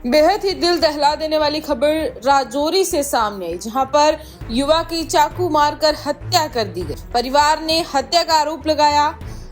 बेहद ही दिल दहला देने वाली खबर राजौरी से सामने आई, जहां पर युवा की चाकू मारकर हत्या कर दी गई। परिवार ने हत्या का आरोप लगाया।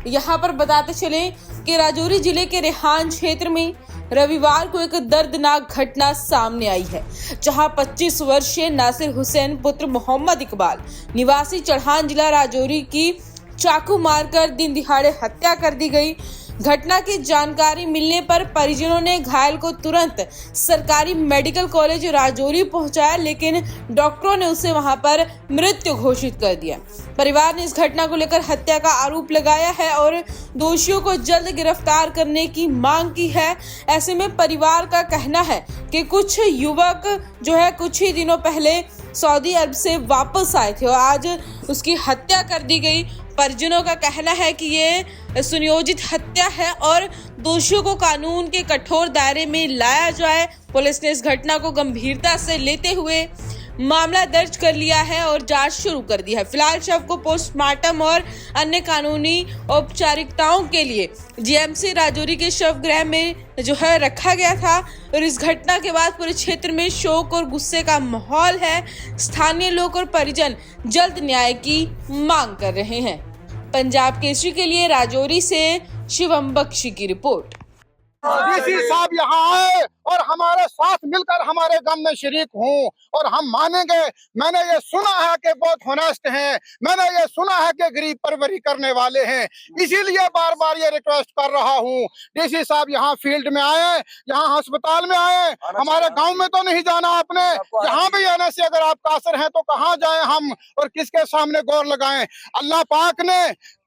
यहां पर बताते चले कि राजौरी जिले के रेहान क्षेत्र में रविवार को एक दर्दनाक घटना सामने आई है, जहां 25 वर्षीय नासिर हुसैन पुत्र मोहम्मद इकबाल निवासी चढ़ान जिला राजौरी की चाकू मारकर दिन दिहाड़े हत्या कर दी गई। घटना की जानकारी मिलने पर परिजनों ने घायल को तुरंत सरकारी मेडिकल कॉलेज राजौरी पहुंचाया, लेकिन डॉक्टरों ने उसे वहां पर मृत्यु घोषित कर दिया। परिवार ने इस घटना को लेकर हत्या का आरोप लगाया है और दोषियों को जल्द गिरफ्तार करने की मांग की है। ऐसे में परिवार का कहना है कि कुछ युवक जो है कुछ ही दिनों पहले सऊदी अरब से वापस आए थे और आज उसकी हत्या कर दी गई। परिजनों का कहना है कि ये सुनियोजित हत्या है और दोषियों को कानून के कठोर दायरे में लाया जाए। पुलिस ने इस घटना को गंभीरता से लेते हुए मामला दर्ज कर लिया है और जांच शुरू कर दी है। फिलहाल शव को पोस्टमार्टम और अन्य कानूनी औपचारिकताओं के लिए जीएमसी राजौरी के शव गृह में जो है रखा गया था और इस घटना के बाद पूरे क्षेत्र में शोक और गुस्से का माहौल है। स्थानीय लोग और परिजन जल्द न्याय की मांग कर रहे हैं। पंजाब केसरी के लिए राजौरी से शिवम बख्शी की रिपोर्ट। डीसी साहब यहाँ आए और हमारे साथ मिलकर हमारे गम में शरीक हूँ और हम मानेंगे। मैंने ये सुना है कि बहुत होनेस्ट हैं, मैंने ये सुना है कि गरीब परवरी करने वाले हैं, इसीलिए बार बार ये रिक्वेस्ट कर रहा हूँ। डीसी साहब यहाँ फील्ड में आए, यहाँ अस्पताल में आए, हमारे गांव में तो नहीं जाना आपने, यहाँ भी आने से अगर आप कासर हैं तो कहाँ जाएं हम और किसके सामने गौर लगाएं। अल्लाह पाक ने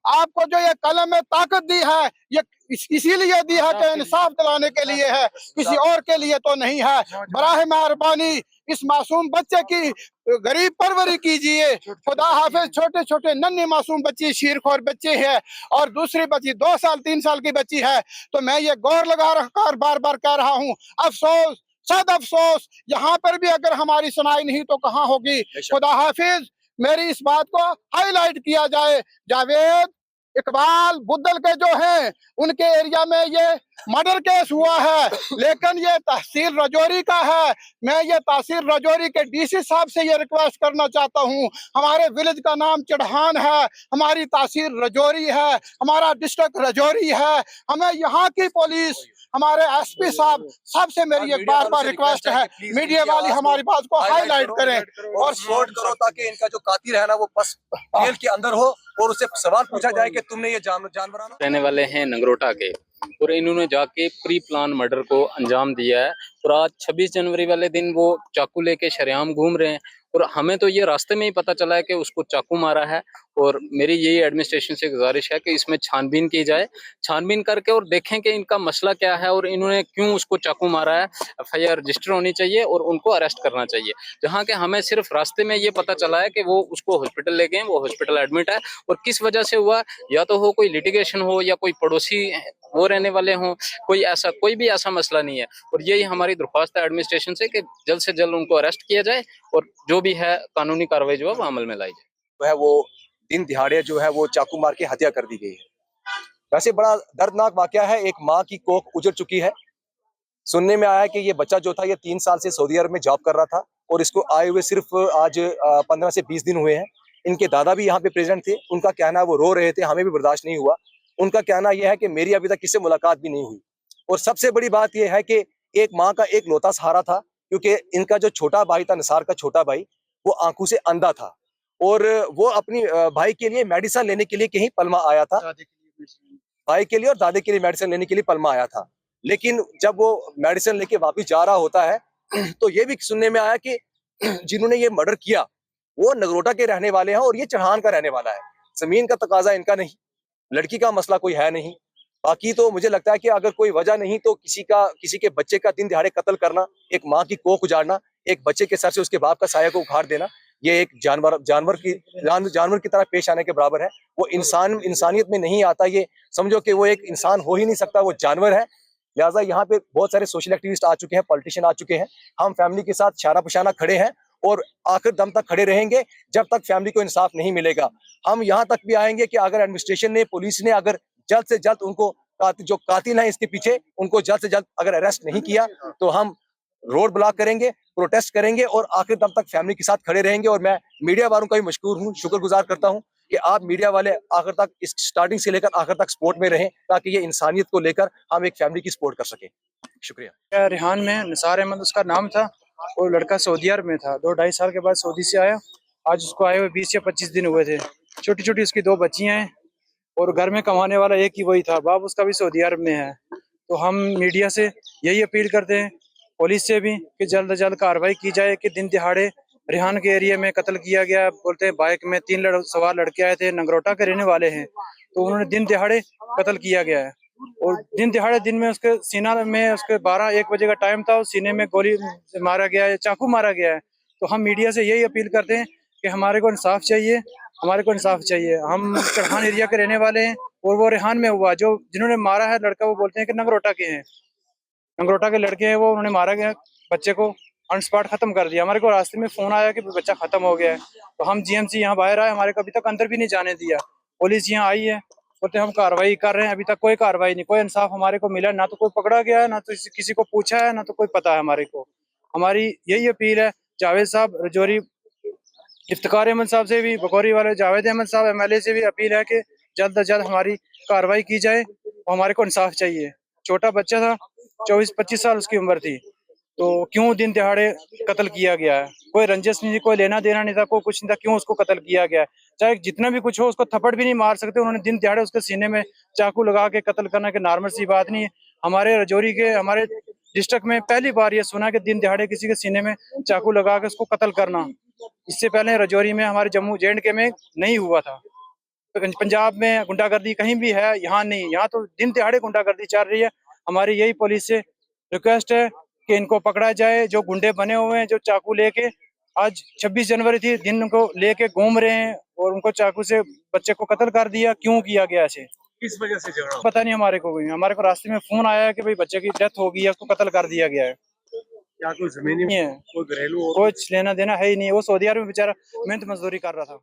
आपको जो ये कलम में ताकत दी है ये इसीलिए दी है कि इंसाफ दिलाने के लिए है, किसी और के लिए तो नहीं है। बराह मेहरबानी इस मासूम बच्चे की गरीब परवरी कीजिए। खुदा हाफिज। छोटे छोटे नन्ही मासूम बच्ची शीरखोर बच्चे है और दूसरी बच्ची 2 साल 3 साल की बच्ची है। तो मैं ये गौर लगा रखकर बार बार कह रहा हूँ, अफसोस सद अफसोस, यहाँ पर भी अगर हमारी सुनाई नहीं तो कहाँ होगी। खुदा हाफिज। मेरी इस बात को हाईलाइट किया जाए। जावेद इकबाल बुद्दल के जो हैं उनके एरिया में ये मर्डर केस हुआ है, लेकिन ये तहसील राजौरी का है। मैं ये तहसील राजौरी के डीसी साहब से ये रिक्वेस्ट करना चाहता हूँ। हमारे विलेज का नाम चढ़ान है, हमारी तहसील राजौरी है, हमारा डिस्ट्रिक्ट राजौरी है। हमें यहाँ की पुलिस, हमारे एसपी साहब, सबसे मेरी एक बार रिक्वेस्ट है, मीडिया वाली हमारी बात को हाईलाइट करें और सपोर्ट करो ताकि इनका जो कातिल है ना वो बस जेल के अंदर हो और उससे सवाल पूछा जाए कि तुमने ये जानवर रहने वाले हैं नगरोटा के और इन्होंने जाके प्री प्लान मर्डर को अंजाम दिया है और आज 26 जनवरी वाले दिन वो चाकू लेके शरेआम घूम रहे हैं और हमें तो ये रास्ते में ही पता चला है कि उसको चाकू मारा है। और मेरी यही एडमिनिस्ट्रेशन से गुजारिश है कि इसमें छानबीन की जाए, छानबीन करके और देखें कि इनका मसला क्या है और इन्होंने क्यों उसको चाकू मारा है। एफआईआर रजिस्टर होनी चाहिए और उनको अरेस्ट करना चाहिए। जहाँ के हमें सिर्फ रास्ते में ये पता चला है कि वो उसको हॉस्पिटल ले गए, वो हॉस्पिटल एडमिट है और किस वजह से हुआ, या तो हो कोई लिटिगेशन हो या कोई पड़ोसी वो रहने वाले हों, कोई भी ऐसा मसला नहीं है। और यही हमारी दरख्वास्त है एडमिनिस्ट्रेशन से कि जल्द से जल्द उनको अरेस्ट किया जाए और जो भी है कानूनी कार्रवाई जो है वो अमल में लाई जाए। वो दिन दिहाड़े जो है वो चाकू मार के हत्या कर दी गई है। वैसे बड़ा दर्दनाक वाकया है। एक माँ की कोख उजड़ चुकी है। सुनने में आया कि ये बच्चा जो था ये 3 साल से सऊदी अरब में जॉब कर रहा था और इसको आए हुए सिर्फ आज 15 से 20 दिन हुए हैं। इनके दादा भी यहाँ पे प्रेजेंट थे। उनका कहना है वो रो रहे थे, हमें भी बर्दाश्त नहीं हुआ। उनका कहना यह है कि मेरी अभी तक किसी से मुलाकात भी नहीं हुई। और सबसे बड़ी बात यह है कि एक माँ का एक लौता सहारा था, क्योंकि इनका जो छोटा भाई था, निसार का छोटा भाई, वो आंखों से अंधा था और वो अपनी भाई के लिए मेडिसिन लेने के लिए कहीं पलमा आया था। भाई के लिए और दादे के लिए मेडिसिन लेने के लिए पलमा आया था। लेकिन जब वो मेडिसिन लेके वापस जा रहा होता है तो ये भी सुनने में आया कि जिन्होंने ये मर्डर किया वो नगरोटा के रहने वाले हैं और ये चढ़ान का रहने वाला है। जमीन का तकाजा इनका नहीं, लड़की का मसला कोई है नहीं। बाकी तो मुझे लगता है कि अगर कोई वजह नहीं तो किसी के बच्चे का दिन दिहाड़े कत्ल करना, एक माँ की कोख उजाड़ना, एक बच्चे के सर से उसके बाप का साया को उखाड़ देना, ये एक जानवर की तरह पेश आने के बराबर है। वो इंसानियत में नहीं आता। ये समझो कि वो एक इंसान हो ही नहीं सकता, वो जानवर है। लिहाजा यहाँ पे बहुत सारे सोशल एक्टिविस्ट आ चुके हैं, पॉलिटिशियन आ चुके हैं। हम फैमिली के साथ शारा पशाना खड़े हैं और आखिर दम तक खड़े रहेंगे जब तक फैमिली को इंसाफ नहीं मिलेगा। हम यहाँ तक भी आएंगे कि अगर एडमिनिस्ट्रेशन ने, पुलिस ने अगर जल्द से जल्द उनको जो कातिल हैं इसके पीछे, उनको जल्द से जल्द अगर अरेस्ट नहीं किया तो हम रोड ब्लॉक करेंगे, प्रोटेस्ट करेंगे और आखिर दम तक फैमिली के साथ खड़े रहेंगे। और मैं मीडिया वालों का भी मशकूर हूँ, शुक्रगुजार करता हूँ कि आप मीडिया वाले आखिर तक, इस स्टार्टिंग से लेकर आखिर तक सपोर्ट में रहें, ताकि ये इंसानियत को लेकर हम एक फैमिली की सपोर्ट कर सकें। शुक्रिया। रिहान में निसार अहमद उसका नाम था और लड़का सऊदी अरब में था। 2-2.5 साल के बाद सऊदी से आया। आज उसको आए हुए 20 या 25 दिन हुए थे। छोटी छोटी उसकी 2 बच्चियां हैं और घर में कमाने वाला एक ही वही था। बाप उसका भी सऊदी अरब में है। तो हम मीडिया से यही अपील करते हैं, पुलिस से भी, कि जल्द से जल्द कार्रवाई की जाए कि दिन दिहाड़े रिहान के एरिया में कत्ल किया गया। बोलते हैं बाइक में 3 सवार लड़के आए थे, नगरोटा के रहने वाले हैं, तो उन्होंने दिन दिहाड़े कत्ल किया गया है। और दिन दिहाड़े दिन में उसके सीना में, उसके 12-1 बजे का टाइम था, उस सीने में गोली से मारा गया है, चाकू मारा गया है। तो हम मीडिया से यही अपील करते हैं कि हमारे को इंसाफ चाहिए, हमारे को इंसाफ चाहिए। हम चढ़ान एरिया के रहने वाले हैं और वो रिहान में हुआ। जो जिन्होंने मारा है लड़का, वो बोलते हैं कि नगरोटा के हैं, नगरोटा के लड़के हैं वो। उन्होंने मारा गया बच्चे को, ऑन स्पॉट खत्म कर दिया। हमारे को रास्ते में फोन आया कि बच्चा खत्म हो गया है। तो हम जीएमसी यहाँ बाहर आए, हमारे को अभी तक अंदर भी नहीं जाने दिया। पुलिस यहाँ आई है, बोलते हम कार्रवाई कर रहे हैं। अभी तक कोई कार्रवाई नहीं, कोई इंसाफ हमारे को मिला, ना तो कोई पकड़ा गया है, ना तो किसी को पूछा है, ना तो कोई पता है हमारे को। हमारी यही अपील है जावेद साहब रजौरी, इफ्तिकार अहमद साहब से भी, बकौरी वाले जावेद अहमद साहब एमएलए से भी अपील है कि जल्द से जल्द हमारी कार्रवाई की जाए और हमारे को इंसाफ चाहिए। छोटा बच्चा था, 24-25 साल उसकी उम्र थी, तो क्यों दिन दिहाड़े कत्ल किया गया है? कोई रंजिश नहीं थी, कोई लेना देना नहीं था, कोई कुछ नहीं था, क्यों उसको कत्ल किया गया है? चाहे जितना भी कुछ हो, उसको थप्पड़ भी नहीं मार सकते, उन्होंने दिन दिहाड़े उसके सीने में चाकू लगा के कत्ल करना के नॉर्मल सी बात नहीं है। हमारे रजौरी के, हमारे डिस्ट्रिक्ट में पहली बार ये सुना कि दिन दिहाड़े किसी के सीने में चाकू लगा के उसको कत्ल करना। इससे पहले रजौरी में, हमारे जम्मू J&K में नहीं हुआ था। पंजाब में गुंडागर्दी कहीं भी है, यहाँ नहीं। यहाँ तो दिन दिहाड़े गुंडागर्दी चल रही है। हमारी यही पुलिस से रिक्वेस्ट है कि इनको पकड़ा जाए, जो गुंडे बने हुए हैं, जो चाकू लेके आज 26 जनवरी थी, दिन को लेके घूम रहे हैं और उनको चाकू से बच्चे को कत्ल कर दिया। क्यों किया गया ऐसे? किस वजह से झगड़ा? पता नहीं हमारे को भी। हमारे को रास्ते में फोन आया है कि भाई बच्चे की डेथ हो गई है, उसको कत्ल कर दिया गया है। क्या कोई जमीनी नहीं है, कोई घरेलू कुछ लेना देना है ही नहीं। वो सऊदी अरब में बेचारा मेहनत मजदूरी कर रहा था।